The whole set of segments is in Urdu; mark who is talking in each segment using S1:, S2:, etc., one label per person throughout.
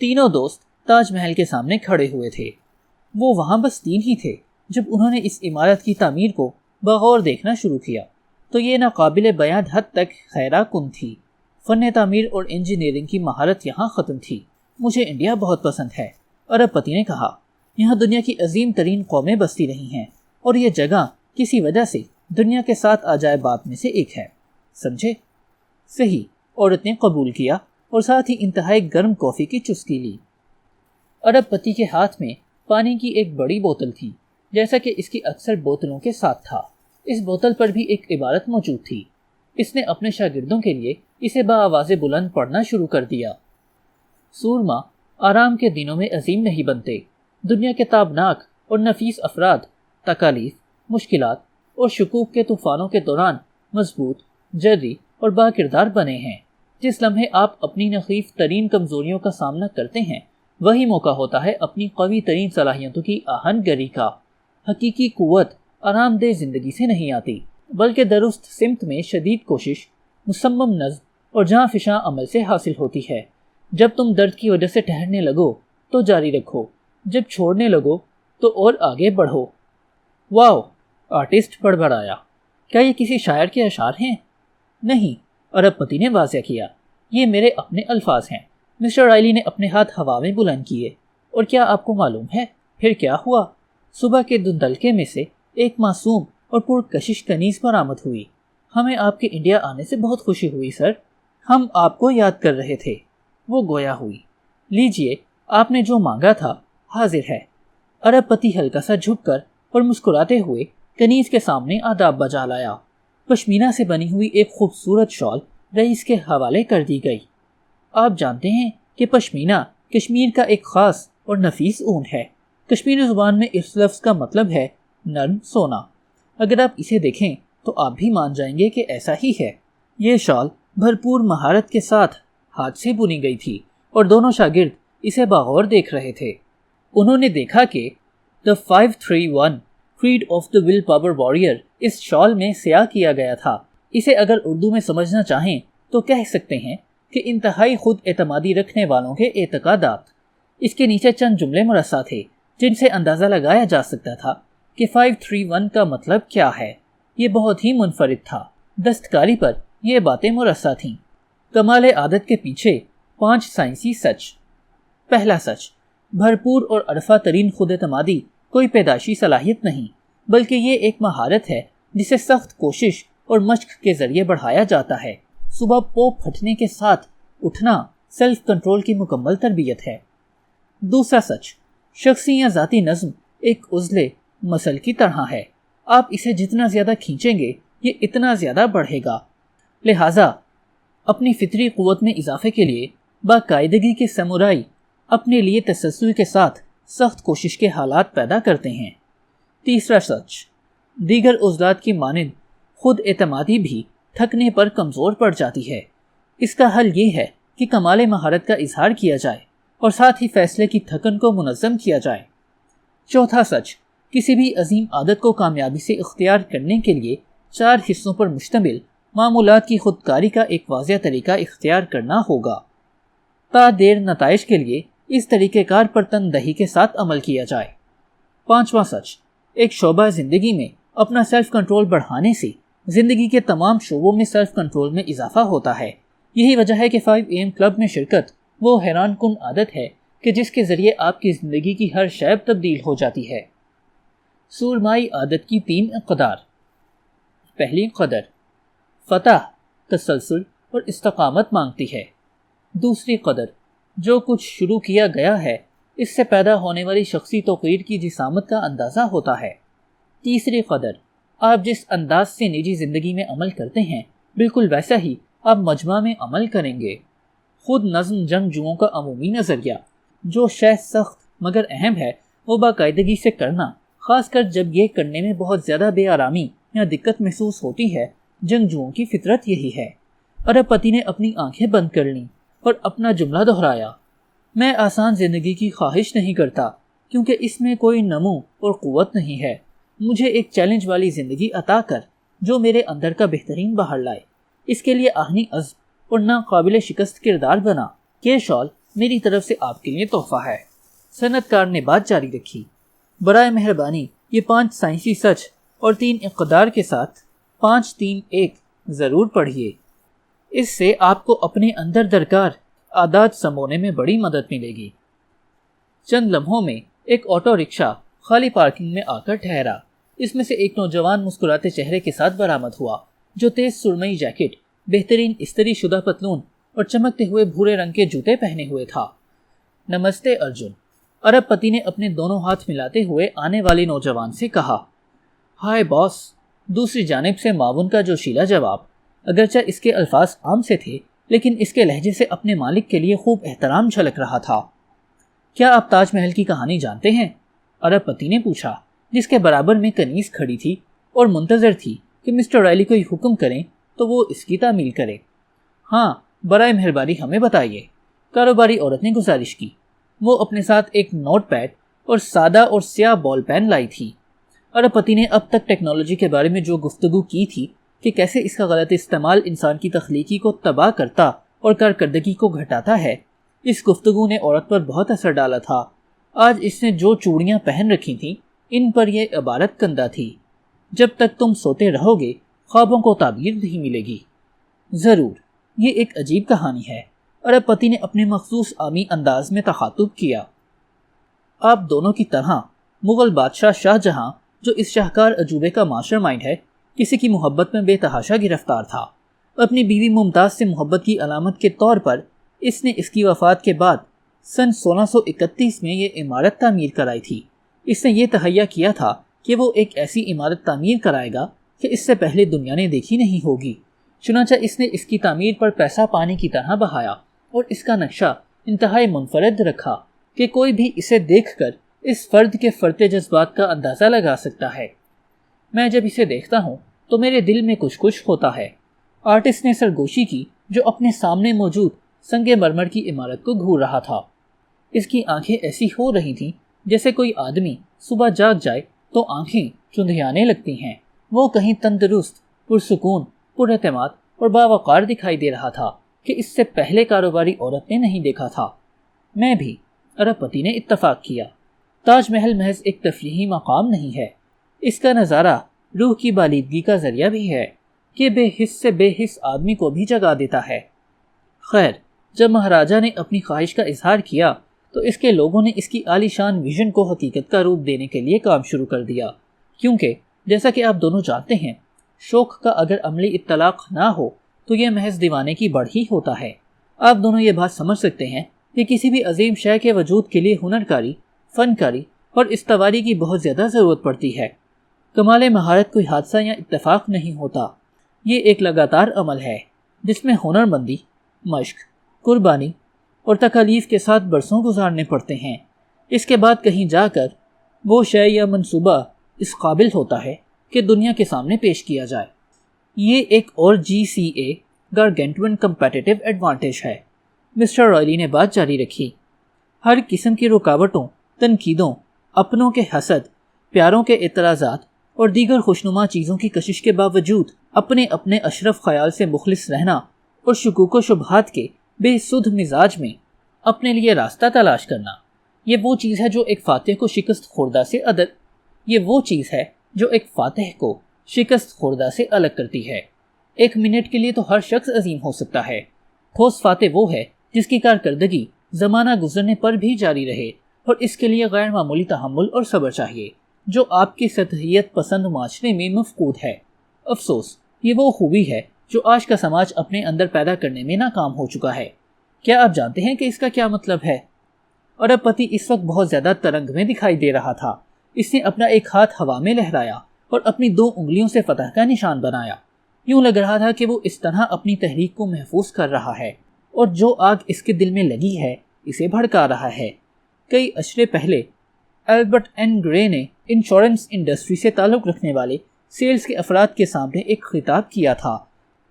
S1: تینوں دوست تاج محل کے سامنے کھڑے ہوئے تھے۔ وہ وہاں بس 3 ہی تھے۔ جب انہوں نے اس عمارت کی تعمیر کو بغور دیکھنا شروع کیا تو یہ ناقابل بیان حد تک حیرہ کن تھی۔ فن تعمیر اور انجینئرنگ کی مہارت یہاں ختم تھی۔ مجھے انڈیا بہت پسند ہے، ارب پتی نے کہا۔ یہاں دنیا کی عظیم ترین قومیں بستی رہی ہیں اور یہ جگہ کسی وجہ سے دنیا کے 7 عجائبات میں سے ایک ہے، سمجھے؟ صحیح، عورت نے قبول کیا اور ساتھ ہی انتہائی گرم کافی کی چسکی لی۔ ارب پتی کے ہاتھ میں پانی کی ایک بڑی بوتل تھی، جیسا کہ اس کی اکثر بوتلوں کے ساتھ تھا۔ اس بوتل پر بھی ایک عبارت موجود تھی۔ اس نے اپنے شاگردوں کے لیے اسے بآواز بلند پڑھنا شروع کر دیا۔ سورما آرام کے دنوں میں عظیم نہیں بنتے۔ دنیا کے تابناک اور نفیس افراد تکالیف، مشکلات اور شکوک کے طوفانوں کے دوران مضبوط، جری اور باکردار بنے ہیں۔ جس لمحے آپ اپنی نحیف ترین کمزوریوں کا سامنا کرتے ہیں، وہی موقع ہوتا ہے اپنی قوی ترین صلاحیتوں کی آہن گری کا۔ حقیقی قوت آرام دہ زندگی سے نہیں آتی، بلکہ درست سمت میں شدید کوشش، مصمم نظم اور جاں فشاں عمل سے حاصل ہوتی ہے۔ جب تم درد کی وجہ سے ٹھہرنے لگو تو جاری رکھو، جب چھوڑنے لگو تو اور آگے بڑھو۔ واو، آرٹسٹ بڑبڑایا۔ کیا یہ کسی شاعر کے اشعار ہیں؟ نہیں، ارب پتی نے واضح کیا، یہ میرے اپنے الفاظ ہیں۔ مسٹر رائلی نے اپنے ہاتھ ہوا میں بلند کیے۔ اور کیا آپ کو معلوم ہے پھر کیا ہوا؟ صبح کے دھندلکے میں سے ایک معصوم اور پرکشش کنیز برآمد ہوئی۔ ہمیں آپ کے انڈیا آنے سے بہت خوشی ہوئی سر، ہم آپ کو یاد کر رہے تھے۔ وہ گویا ہوئی۔ لیجئے، آپ نے جو مانگا تھا حاضر ہے۔ ارب پتی ہلکا سا جھک کر اور مسکراتے ہوئے کنیز کے سامنے آداب بجا لایا۔ پشمینہ سے بنی ہوئی ایک خوبصورت شال رئیس کے حوالے کر دی گئی۔ آپ جانتے ہیں کہ پشمینہ کشمیر کا ایک خاص اور نفیس اون ہے۔ کشمیری زبان میں اس لفظ کا مطلب ہے نرم سونا۔ اگر آپ اسے دیکھیں تو آپ بھی مان جائیں گے کہ ایسا ہی ہے۔ یہ شال بھرپور مہارت کے ساتھ ہاتھ سے بنی گئی تھی اور دونوں شاگرد اسے باغور دیکھ رہے تھے۔ انہوں نے دیکھا کہ The 531 Creed of the Will Power Warrior اس شال میں سیاہ کیا گیا تھا۔ اسے اگر اردو میں سمجھنا چاہیں تو کہہ سکتے ہیں کہ انتہائی خود اعتمادی رکھنے والوں کے اعتقادات۔ اس کے نیچے چند جملے مرصع تھے جن سے اندازہ لگایا جا سکتا تھا کہ 531 کا مطلب کیا ہے۔ یہ بہت ہی منفرد تھا۔ دستکاری پر یہ باتیں مرصع تھیں۔ کمال عادت کے پیچھے 5 سائنسی سچ۔ پہلا سچ، بھرپور اور عرفہ ترین خود اعتمادی کوئی پیدائشی صلاحیت نہیں، بلکہ یہ ایک مہارت ہے جسے سخت کوشش اور مشق کے ذریعے بڑھایا جاتا ہے۔ صبح پوپ پھٹنے کے ساتھ اٹھنا سیلف کنٹرول کی مکمل تربیت ہے۔ دوسرا سچ، شخصی یا ذاتی نظم ایک عضلے مسل کی طرح ہے۔ آپ اسے جتنا زیادہ کھینچیں گے یہ اتنا زیادہ بڑھے گا۔ لہٰذا اپنی فطری قوت میں اضافے کے لیے باقاعدگی کے سامورائی اپنے لیے تسلسل کے ساتھ سخت کوشش کے حالات پیدا کرتے ہیں۔ تیسرا سچ، دیگر عضلات کی مانند خود اعتمادی بھی تھکنے پر کمزور پڑ جاتی ہے۔ اس کا حل یہ ہے کہ کمال مہارت کا اظہار کیا جائے اور ساتھ ہی فیصلے کی تھکن کو منظم کیا جائے۔ چوتھا سچ، کسی بھی عظیم عادت کو کامیابی سے اختیار کرنے کے لیے 4 حصوں پر مشتمل معمولات کی خودکاری کا ایک واضح طریقہ اختیار کرنا ہوگا۔ تا دیر نتائج کے لیے اس طریقہ کار پر تندہی کے ساتھ عمل کیا جائے۔ پانچواں سچ، ایک شعبہ زندگی میں اپنا سیلف کنٹرول بڑھانے سے زندگی کے تمام شعبوں میں سیلف کنٹرول میں اضافہ ہوتا ہے۔ یہی وجہ ہے کہ 5 AM کلب میں شرکت وہ حیران کن عادت ہے کہ جس کے ذریعے آپ کی زندگی کی ہر شعب تبدیل ہو جاتی ہے۔ سورمائی عادت کی 3 اقدار۔ پہلی قدر، فتح، تسلسل اور استقامت مانگتی ہے۔ دوسری قدر، جو کچھ شروع کیا گیا ہے اس سے پیدا ہونے والی شخصی توقیر کی جسامت کا اندازہ ہوتا ہے۔ تیسری قدر، آپ جس انداز سے نجی زندگی میں عمل کرتے ہیں بالکل ویسا ہی آپ مجمع میں عمل کریں گے۔ خود نظم جنگجوؤں کا عمومی نظریہ، جو شے سخت مگر اہم ہے وہ باقاعدگی سے کرنا، خاص کر جب یہ کرنے میں بہت زیادہ بے آرامی یا دقت محسوس ہوتی ہے۔ جنگجوؤں کی فطرت یہی ہے۔ ارب پتی نے اپنی آنکھیں بند کر لیں اور اپنا جملہ دہرایا، میں آسان زندگی کی خواہش نہیں کرتا کیونکہ اس میں کوئی نمو اور قوت نہیں ہے۔ مجھے ایک چیلنج والی زندگی عطا کر جو میرے اندر کا بہترین باہر لائے۔ اس کے لیے آہنی عزم اور ناقابل شکست کردار بنا۔ یہ شال میری طرف سے آپ کے لیے تحفہ ہے۔ صنعت کار نے بات جاری رکھی۔ برائے مہربانی یہ 5 سائنسی سچ اور 3 اقدار کے ساتھ 5-3-1 ضرور پڑھیے۔ اس سے آپ کو اپنے اندر درکار عادات سمونے میں بڑی مدد ملے گی۔ چند لمحوں میں ایک آٹو رکشہ خالی پارکنگ میں آ کر ٹھہرا۔ اس میں سے ایک نوجوان مسکراتے چہرے کے ساتھ برآمد ہوا، جو تیز سرمئی جیکٹ، بہترین استری شدہ پتلون اور چمکتے ہوئے بھورے رنگ کے جوتے پہنے ہوئے تھا۔ نمستے ارجن، ارب پتی نے اپنے دونوں ہاتھ ملاتے ہوئے آنے والے نوجوان سے کہا۔ ہائے باس، دوسری جانب سے معاون کا جو شیلا جواب، اگرچہ اس کے الفاظ عام سے تھے لیکن اس کے لہجے سے اپنے مالک کے لیے خوب احترام جھلک رہا تھا۔ کیا آپ تاج محل کی کہانی جانتے ہیں؟ ارب پتی نے پوچھا، جس کے برابر میں کنیز کھڑی تھی اور منتظر تھی کہ مسٹر رائلی کوئی حکم کریں تو وہ اس کی تعمیل کرے۔ ہاں، برائے مہربانی ہمیں بتائیے، کاروباری عورت نے گزارش کی۔ وہ اپنے ساتھ ایک نوٹ پیڈ اور سادہ اور سیاہ بال پین لائی تھی۔ ارب پتی نے اب تک ٹیکنالوجی کے بارے میں جو گفتگو کی تھی کہ کیسے اس کا غلط استعمال انسان کی تخلیقی کو تباہ کرتا اور کارکردگی کو گھٹاتا ہے، اس گفتگو نے عورت پر بہت اثر ڈالا تھا۔ آج اس نے جو چوڑیاں پہن رکھی تھیں ان پر یہ عبارت کندہ تھی، جب تک تم سوتے رہو گے خوابوں کو تعبیر نہیں ملے گی۔ ضرور، یہ ایک عجیب کہانی ہے، ارب پتی نے اپنے مخصوص عامی انداز میں تخاطب کیا۔ آپ دونوں کی طرح مغل بادشاہ شاہ جہاں، جو اس شاہکار عجوبے کا ماسٹر مائنڈ ہے، کسی کی محبت میں بے تحاشا گرفتار تھا۔ اپنی بیوی ممتاز سے محبت کی علامت کے طور پر اس نے اس کی وفات کے بعد سن 1631 میں یہ عمارت تعمیر کرائی تھی۔ اس نے یہ تہیہ کیا تھا کہ وہ ایک ایسی عمارت تعمیر کرائے گا کہ اس سے پہلے دنیا نے دیکھی نہیں ہوگی۔ چنانچہ اس نے اس کی تعمیر پر پیسہ پانی کی طرح بہایا اور اس کا نقشہ انتہائی منفرد رکھا کہ کوئی بھی اسے دیکھ کر اس فرد کے فرتے جذبات کا اندازہ لگا سکتا ہے۔ میں جب اسے دیکھتا ہوں تو میرے دل میں کچھ ہوتا ہے۔ آرٹسٹ نے سرگوشی کی جو اپنے سامنے موجود سنگ مرمر کی عمارت کو گھور رہا تھا۔ اس کی آنکھیں ایسی ہو رہی تھیں جیسے کوئی آدمی صبح جاگ جائے تو آنکھیں چندھیانے لگتی ہیں۔ وہ کہیں تندرست، پرسکون، پر اعتماد اور باوقار دکھائی دے رہا تھا کہ اس سے پہلے کاروباری عورت نے نہیں دیکھا تھا۔ میں بھی، ارب پتی نے اتفاق کیا۔ تاج محل محض ایک تفریحی مقام نہیں ہے، اس کا نظارہ روح کی بالیدگی کا ذریعہ بھی ہے کہ بے حس سے بے حس آدمی کو بھی جگا دیتا ہے۔ خیر، جب مہاراجہ نے اپنی خواہش کا اظہار کیا تو اس کے لوگوں نے اس کی عالی شان ویژن کو حقیقت کا روپ دینے کے لیے کام شروع کر دیا، کیونکہ جیسا کہ آپ دونوں جانتے ہیں، شوق کا اگر عملی اطلاق نہ ہو تو یہ محض دیوانے کی بڑھ ہی ہوتا ہے۔ آپ دونوں یہ بات سمجھ سکتے ہیں کہ کسی بھی عظیم شے کے وجود کے لیے ہنرکاری، فنکاری اور استواری کی بہت زیادہ ضرورت پڑتی ہے۔ کمال مہارت کوئی حادثہ یا اتفاق نہیں ہوتا، یہ ایک لگاتار عمل ہے جس میں ہنرمندی، مشق، قربانی اور تکالیف کے ساتھ برسوں گزارنے پڑتے ہیں۔ اس کے بعد کہیں جا کر وہ شے یا منصوبہ اس قابل ہوتا ہے کہ دنیا کے سامنے پیش کیا جائے۔ یہ ایک اور GCA گارگینٹون کمپیٹیٹیو ایڈوانٹیج ہے۔ مسٹر رائلی نے بات جاری رکھی۔ ہر قسم کی رکاوٹوں، تنقیدوں، اپنوں کے حسد، پیاروں کے اعتراضات اور دیگر خوشنما چیزوں کی کشش کے باوجود اپنے اشرف خیال سے مخلص رہنا اور شکوک و شبہات کے بے سدھ مزاج میں اپنے لیے راستہ تلاش کرنا، یہ وہ چیز ہے جو ایک فاتح کو شکست خوردہ سے الگ کرتی ہے۔ ایک منٹ کے لیے تو ہر شخص عظیم ہو سکتا ہے۔ ٹھوس فاتح وہ ہے جس کی کارکردگی زمانہ گزرنے پر بھی جاری رہے، اور اس کے لیے غیر معمولی تحمل اور صبر چاہیے، جو آپ کی سطحیت پسند معاشرے میں مفقود ہے۔ افسوس، یہ وہ خوبی ہے جو آج کا سماج اپنے اندر پیدا کرنے میں ناکام ہو چکا ہے۔ کیا آپ جانتے ہیں کہ اس کا کیا مطلب ہے؟ ارب پتی اس وقت بہت زیادہ ترنگ میں دکھائی دے رہا تھا۔ اس نے اپنا ایک ہاتھ ہوا میں لہرایا اور اپنی 2 انگلیوں سے فتح کا نشان بنایا۔ یوں لگ رہا تھا کہ وہ اس طرح اپنی تحریک کو محفوظ کر رہا ہے، اور جو آگ اس کے دل میں لگی ہے اسے بھڑکا رہا ہے۔ کئی اشرے پہلے البرٹ این گرے نے انشورنس انڈسٹری سے تعلق رکھنے والے سیلز کے افراد کے سامنے ایک خطاب کیا تھا۔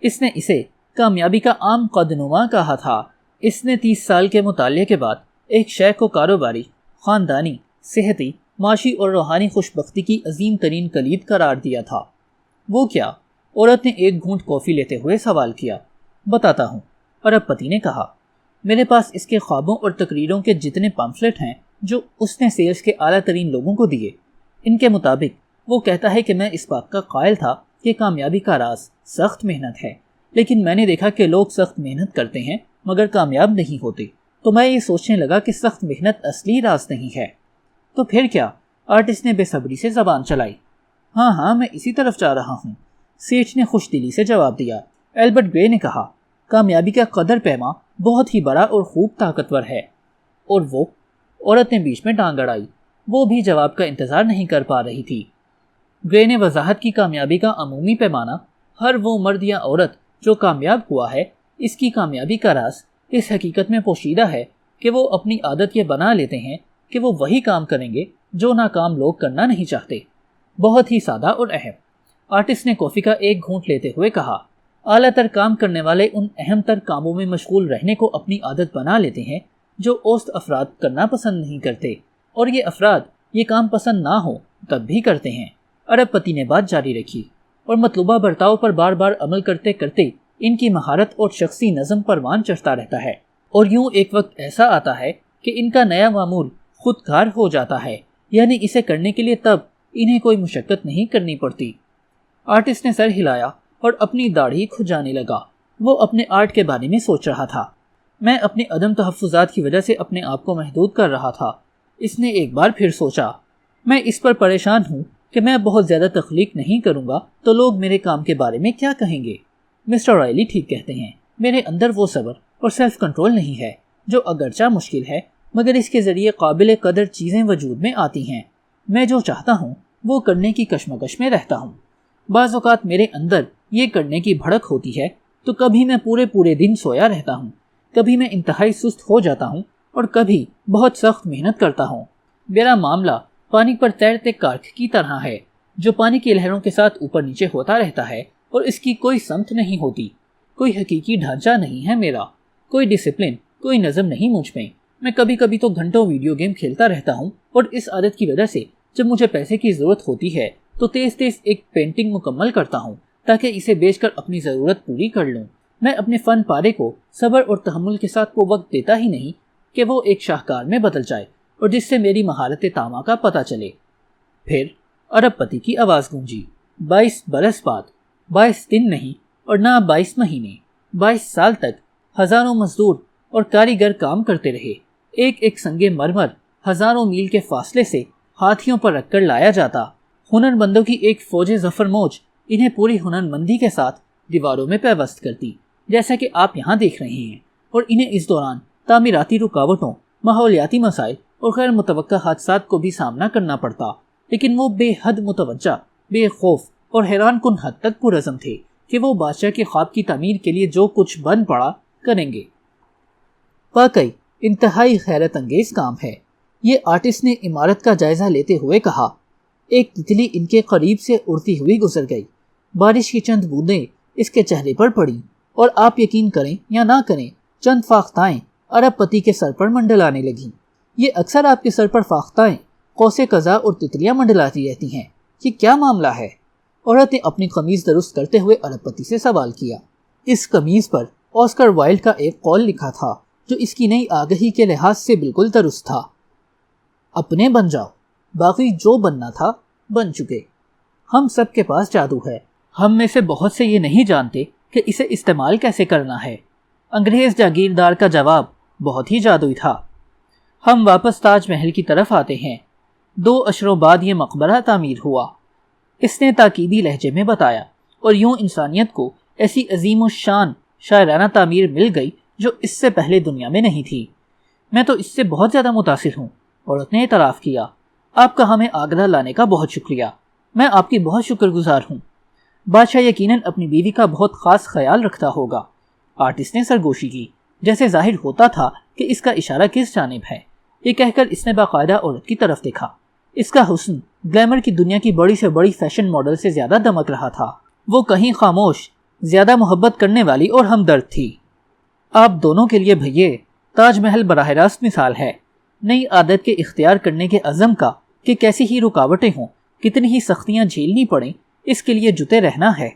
S1: اس نے اسے کامیابی کا عام قدنما کہا تھا۔ اس نے 30 سال کے مطالعے کے بعد ایک شے کو کاروباری، خاندانی، صحتی، معاشی اور روحانی خوشبختی کی عظیم ترین کلید قرار دیا تھا۔ وہ کیا؟ عورت نے ایک گھونٹ کافی لیتے ہوئے سوال کیا۔ بتاتا ہوں، ارب پتی نے کہا۔ میرے پاس اس کے خوابوں اور تقریروں کے جتنے پامفلٹ ہیں جو اس نے سیلز کے اعلیٰ ترین لوگوں کو دیے، ان کے مطابق وہ کہتا ہے کہ میں اس بات کا قائل تھا کہ کامیابی کا راز سخت محنت ہے، لیکن میں نے دیکھا کہ لوگ سخت محنت کرتے ہیں مگر کامیاب نہیں ہوتے، تو میں یہ سوچنے لگا کہ سخت محنت اصلی راز نہیں ہے۔ تو پھر کیا؟ آرٹسٹ نے بے صبری سے زبان چلائی۔ ہاں میں اسی طرف جا رہا ہوں، سیٹھ نے خوش دلی سے جواب دیا۔ البرٹ گرے نے کہا، کامیابی کا قدر پیما بہت ہی بڑا اور خوب طاقتور ہے۔ اور وہ؟ عورت نے بیچ میں ٹانگ اڑائی، وہ بھی جواب کا انتظار نہیں کر پا رہی تھی۔ گرے نے وضاحت کی، کامیابی کا عمومی پیمانہ، ہر وہ مرد یا عورت جو کامیاب ہوا ہے، اس کی کامیابی کا راز اس حقیقت میں پوشیدہ ہے کہ وہ اپنی عادت یہ بنا لیتے ہیں کہ وہ وہی کام کریں گے جو ناکام لوگ کرنا نہیں چاہتے۔ بہت ہی سادہ اور اہم۔ آرٹسٹ نے کافی کا ایک گھونٹ لیتے ہوئے کہا، اعلیٰ تر کام کرنے والے ان اہم تر کاموں میں مشغول رہنے کو اپنی عادت بنا لیتے ہیں جو اوسط افراد کرنا پسند نہیں کرتے، اور یہ افراد یہ کام پسند نہ ہو تب بھی کرتے ہیں۔ ارب پتی نے بات جاری رکھی، اور مطلوبہ برتاؤ پر بار بار عمل کرتے کرتے ان کی مہارت اور شخصی نظم پروان چڑھتا رہتا ہے، اور یوں ایک وقت ایسا آتا ہے کہ ان کا نیا معمول خود کار ہو جاتا ہے، یعنی اسے کرنے کے لیے تب انہیں کوئی مشقت نہیں کرنی پڑتی۔ آرٹسٹ نے سر ہلایا اور اپنی داڑھی کھجانے لگا۔ وہ اپنے آرٹ کے بارے میں سوچ رہا تھا۔ میں اپنے عدم تحفظات کی وجہ سے اپنے آپ کو محدود کر رہا تھا۔ اس نے ایک بار پھر سوچا، میں اس پر پریشان ہوں کہ میں بہت زیادہ تخلیق نہیں کروں گا تو لوگ میرے کام کے بارے میں کیا کہیں گے۔ مسٹر رائلی ٹھیک کہتے ہیں، میرے اندر وہ صبر اور سیلف کنٹرول نہیں ہے جو اگرچہ مشکل ہے مگر اس کے ذریعے قابل قدر چیزیں وجود میں آتی ہیں۔ میں جو چاہتا ہوں وہ کرنے کی کشمکش میں رہتا ہوں۔ بعض اوقات میرے اندر یہ کرنے کی بھڑک ہوتی ہے تو کبھی میں پورے دن سویا رہتا ہوں، کبھی میں انتہائی سست ہو جاتا ہوں اور کبھی بہت سخت محنت کرتا ہوں۔ میرا معاملہ پانی پر تیرتے کارک کی طرح ہے جو پانی کی لہروں کے ساتھ اوپر نیچے ہوتا رہتا ہے اور اس کی کوئی سمت نہیں ہوتی۔ کوئی حقیقی ڈھانچہ نہیں ہے میرا، کوئی ڈسپلن، کوئی نظم نہیں مجھ میں کبھی کبھی تو گھنٹوں ویڈیو گیم کھیلتا رہتا ہوں، اور اس عادت کی وجہ سے جب مجھے پیسے کی ضرورت ہوتی ہے تو تیز ایک پینٹنگ مکمل کرتا ہوں تاکہ اسے بیچ کر اپنی ضرورت پوری کر لوں۔ میں اپنے فن پارے کو صبر اور تحمل کے ساتھ وہ وقت دیتا ہی نہیں کہ وہ ایک شاہکار میں بدل جائے اور جس سے میری مہارت تامہ کا پتہ چلے۔ پھر ارب پتی کی آواز گونجی، 22 برس بعد، 22 دن نہیں اور نہ 22 مہینے، 22 سال تک ہزاروں مزدور اور کاریگر کام کرتے رہے۔ ایک سنگ مرمر ہزاروں میل کے فاصلے سے ہاتھیوں پر رکھ کر لایا جاتا۔ ہنر مندوں کی ایک فوج ظفر موج انہیں پوری ہنر مندی کے ساتھ دیواروں میں پیوست کرتی، جیسا کہ آپ یہاں دیکھ رہے ہیں، اور انہیں اس دوران تعمیراتی رکاوٹوں، ماحولیاتی مسائل اور غیر متوقع حادثات کو بھی سامنا کرنا پڑتا، لیکن وہ بے حد متوجہ، بے خوف اور حیران کن حد تک پرعزم تھے کہ وہ بادشاہ کے خواب کی تعمیر کے لیے جو کچھ بن پڑا کریں گے۔ واقعی انتہائی حیرت انگیز کام ہے، یہ آرٹسٹ نے عمارت کا جائزہ لیتے ہوئے کہا۔ ایک تتلی ان کے قریب سے اڑتی ہوئی گزر گئی، بارش کی چند بوندیں اس کے چہرے پر پڑیں، اور آپ یقین کریں یا نہ کریں چند فاختائیں ارب پتی کے سر پر منڈلانے لگیں۔ یہ اکثر آپ کے سر پر فاختائیں، قوس قزح اور تتلیاں منڈلاتی رہتی ہیں، یہ کیا معاملہ ہے؟ عورت نے اپنی قمیض درست کرتے ہوئے ارب پتی سے سوال کیا۔ اس قمیض پر آسکر وائلڈ کا ایک قول لکھا تھا جو اس کی نئی آگہی کے لحاظ سے بالکل درست تھا، اپنے بن جاؤ، باقی جو بننا تھا بن چکے۔ ہم سب کے پاس جادو ہے، ہم میں سے بہت سے یہ نہیں جانتے کہ اسے استعمال کیسے کرنا ہے۔ انگریز جاگیردار کا جواب بہت ہی جادوئی تھا۔ ہم واپس تاج محل کی طرف آتے ہیں۔ 2 اشروں بعد یہ مقبرہ تعمیر ہوا، اس نے تاکیدی لہجے میں بتایا، اور یوں انسانیت کو ایسی عظیم الشان شاعرانہ تعمیر مل گئی جو اس سے پہلے دنیا میں نہیں تھی۔ میں تو اس سے بہت زیادہ متاثر ہوں، عورت نے اعتراف کیا۔ آپ کا ہمیں آگرہ لانے کا بہت شکریہ، میں آپ کی بہت شکر گزار ہوں۔ بادشاہ یقیناً اپنی بیوی کا بہت خاص خیال رکھتا ہوگا۔ آرٹسٹ نے سرگوشی کی، جیسے ظاہر ہوتا تھا کہ اس کا اشارہ کس جانب ہے۔ یہ کہہ کر اس نے باقاعدہ عورت کی طرف دیکھا۔ اس کا حسن گلیمر کی دنیا کی بڑی سے بڑی فیشن ماڈل سے زیادہ دمک رہا تھا۔ وہ کہیں خاموش، زیادہ محبت کرنے والی اور ہمدرد تھی۔ آپ دونوں کے لیے بھئیے، تاج محل براہ راست مثال ہے نئی عادت کے اختیار کرنے کے عزم کا، کہ کیسی ہی رکاوٹیں ہوں، کتنی ہی سختیاں جھیلنی پڑیں، اس کے لیے جتے رہنا ہے۔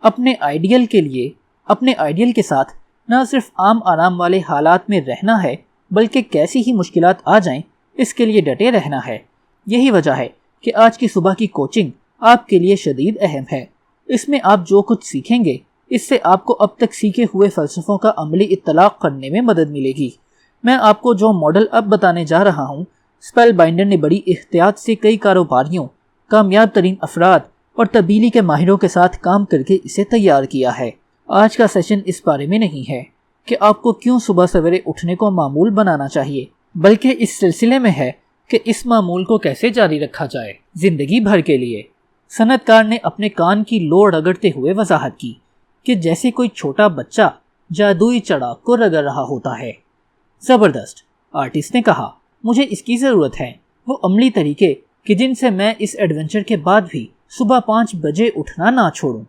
S1: اپنے آئیڈیل کے ساتھ نہ صرف عام آرام والے حالات میں رہنا ہے بلکہ کیسی ہی مشکلات آ جائیں اس کے لیے ڈٹے رہنا ہے۔ یہی وجہ ہے کہ آج کی صبح کی کوچنگ آپ کے لیے شدید اہم ہے۔ اس میں آپ جو کچھ سیکھیں گے اس سے آپ کو اب تک سیکھے ہوئے فلسفوں کا عملی اطلاق کرنے میں مدد ملے گی۔ میں آپ کو جو ماڈل اب بتانے جا رہا ہوں، اسپیل بائنڈر نے بڑی احتیاط سے کئی کاروباریوں، کامیاب ترین افراد اور تبدیلی کے ماہروں کے ساتھ کام کر کے اسے تیار کیا ہے۔ آج کا سیشن اس بارے میں نہیں ہے کہ آپ کو کیوں صبح سویرے اٹھنے کو معمول بنانا چاہیے، بلکہ اس سلسلے میں ہے کہ اس معمول کو کیسے جاری رکھا جائے زندگی بھر کے لیے۔ صنعت کار نے اپنے کان کی لوڑ رگڑتے ہوئے وضاحت کی کہ جیسے کوئی چھوٹا بچہ جادوئی چڑاک کو رگڑ رہا ہوتا ہے۔ زبردست، آرٹسٹ نے کہا، مجھے اس کی ضرورت ہے، وہ عملی طریقے کہ جن سے میں اس ایڈونچر کے بعد بھی صبح 5 بجے اٹھنا نہ چھوڑوں۔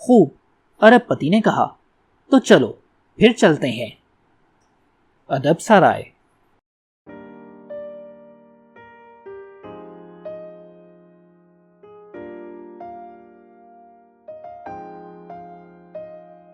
S1: خوب، ارب پتی نے کہا، تو چلو پھر چلتے ہیں۔ ادب سرائے۔